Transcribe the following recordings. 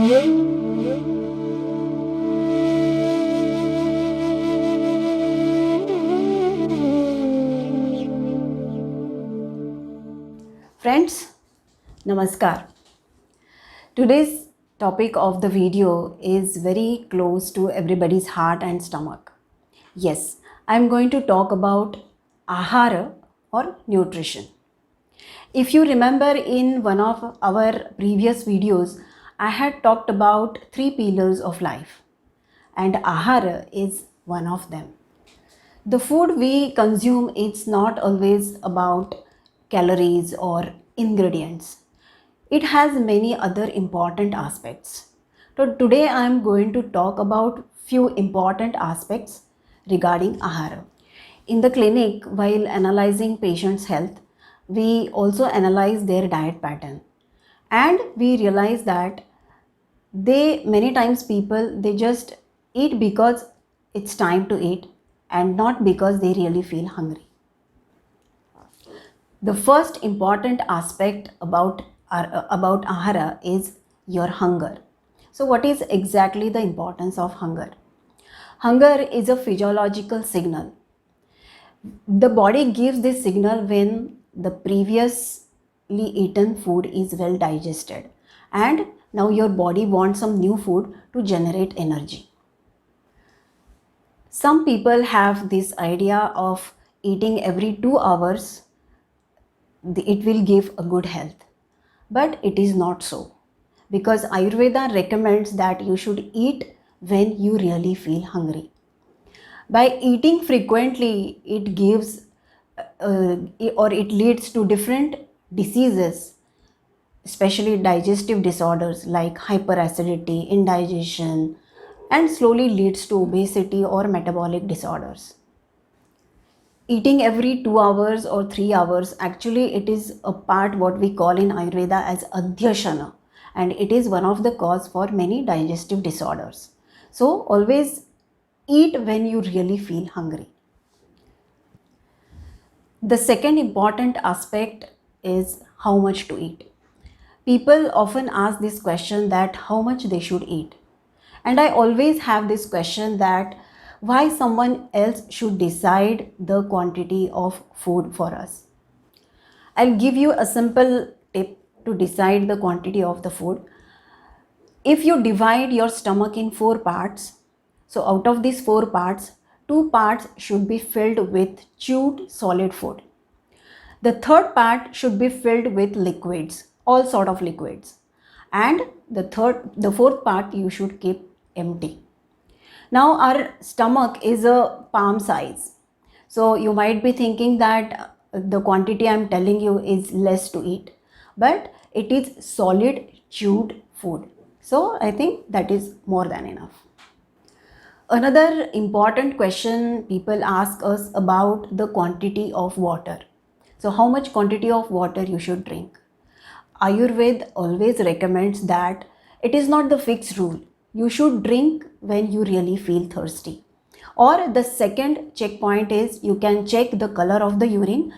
Friends, Namaskar. Today's topic of the video is very close to everybody's heart and stomach. Yes, I am going to talk about ahara or nutrition. If you remember, in one of our previous videos, I had talked about three pillars of life, and ahara is one of them. The food we consume is not always about calories or ingredients. It has many other important aspects. So today I am going to talk about few important aspects regarding ahara. In the clinic, while analyzing patients' health, we also analyze their diet pattern, and we realize that many times people they just eat because it's time to eat and not because they really feel hungry. The first important aspect about ahara is your hunger. So what is exactly the importance of hunger? Hunger is a physiological signal. The body gives this signal when the previously eaten food is well digested, and now your body wants some new food to generate energy. Some people have this idea of eating every 2 hours, it will give a good health. But it is not so, because Ayurveda recommends that you should eat when you really feel hungry. By eating frequently, it gives or it leads to different diseases, especially digestive disorders like hyperacidity, indigestion, and slowly leads to obesity or metabolic disorders. Eating every 2 hours or 3 hours, actually it is a part what we call in Ayurveda as adhyashana, and it is one of the cause for many digestive disorders. So always eat when you really feel hungry. The second important aspect is how much to eat. People often ask this question that how much they should eat. And I always have this question that why someone else should decide the quantity of food for us. I'll give you a simple tip to decide the quantity of the food. If you divide your stomach in 4 parts, so out of these 4 parts, 2 parts should be filled with chewed solid food. The third part should be filled with liquids, all sort of liquids. And the fourth part you should keep empty. Now our stomach is a palm size. So you might be thinking that the quantity I am telling you is less to eat, but it is solid chewed food. So I think that is more than enough. Another important question people ask us about the quantity of water. So how much quantity of water you should drink? Ayurveda always recommends that it is not the fixed rule. You should drink when you really feel thirsty. Or the second checkpoint is you can check the color of the urine.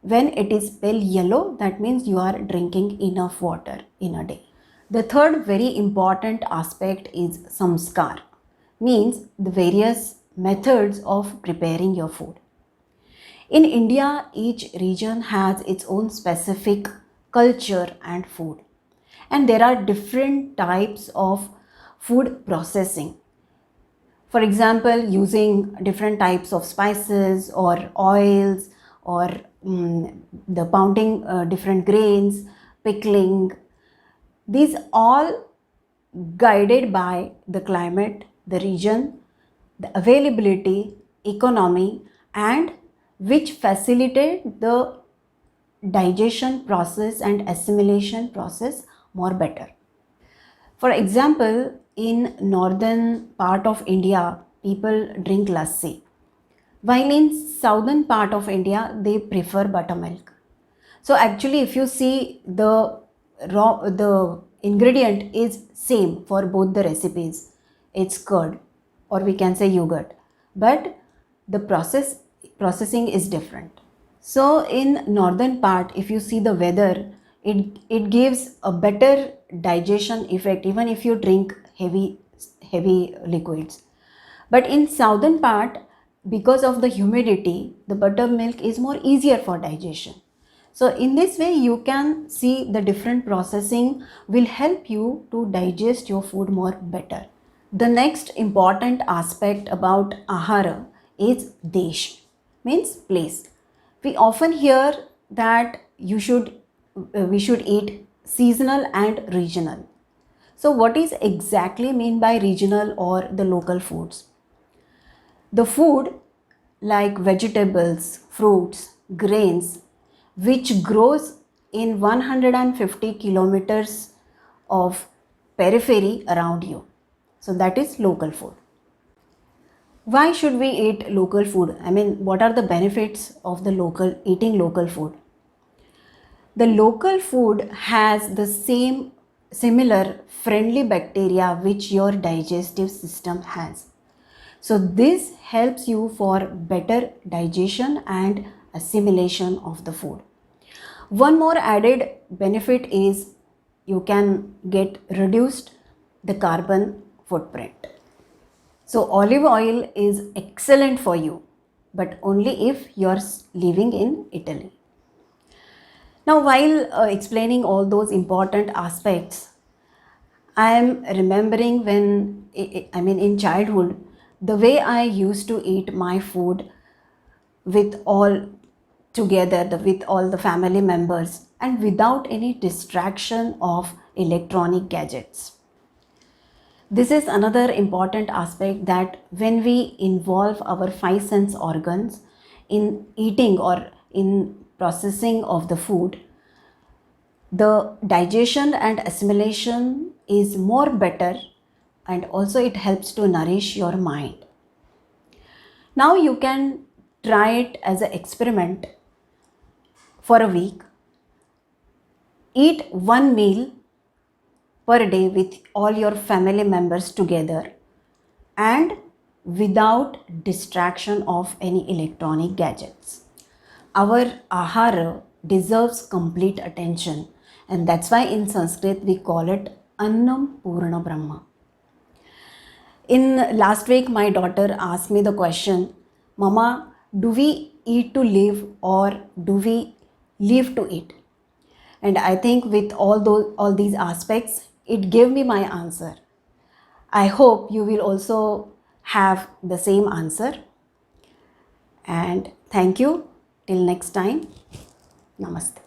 When it is pale yellow, that means you are drinking enough water in a day. The third very important aspect is samskar, means the various methods of preparing your food. In India, each region has its own specific culture and food. And there are different types of food processing. For example, using different types of spices or oils, or the pounding different grains, pickling. These all guided by the climate, the region, the availability, economy, and which facilitate the digestion process and assimilation process more better. For example, in northern part of India, people drink lassi, while in southern part of India, they prefer buttermilk. So actually, if you see the ingredient is same for both the recipes. It's curd, or we can say yogurt, but the processing is different. So in northern part, if you see the weather, It gives a better digestion effect even if you drink heavy liquids. But in southern part, because of the humidity, the buttermilk is more easier for digestion. So in this way, you can see the different processing will help you to digest your food more better. The next important aspect about ahara is desh, means place. We often hear that we should eat seasonal and regional. So what is exactly mean by regional or the local foods? The food like vegetables, fruits, grains, which grows in 150 kilometers of periphery around you. So that is local food. Why should we eat local food? I mean, what are the benefits of the local eating local food? The local food has the similar friendly bacteria which your digestive system has. So this helps you for better digestion and assimilation of the food. One more added benefit is you can get reduced the carbon footprint. So olive oil is excellent for you, but only if you're living in Italy. Now, while explaining all those important aspects, I am remembering when, in childhood, the way I used to eat my food with all together, with all the family members, and without any distraction of electronic gadgets. This is another important aspect, that when we involve our five sense organs in eating or in processing of the food, the digestion and assimilation is more better, and also it helps to nourish your mind. Now you can try it as an experiment for a week. Eat one meal per day with all your family members together and without distraction of any electronic gadgets. Our ahara deserves complete attention, and that's why in Sanskrit we call it Annam Purna Brahma. In last week, my daughter asked me the question, Mama, do we eat to live or do we live to eat? And I think with all these aspects, it gave me my answer. I hope you will also have the same answer. And thank you. Till next time. Namaste.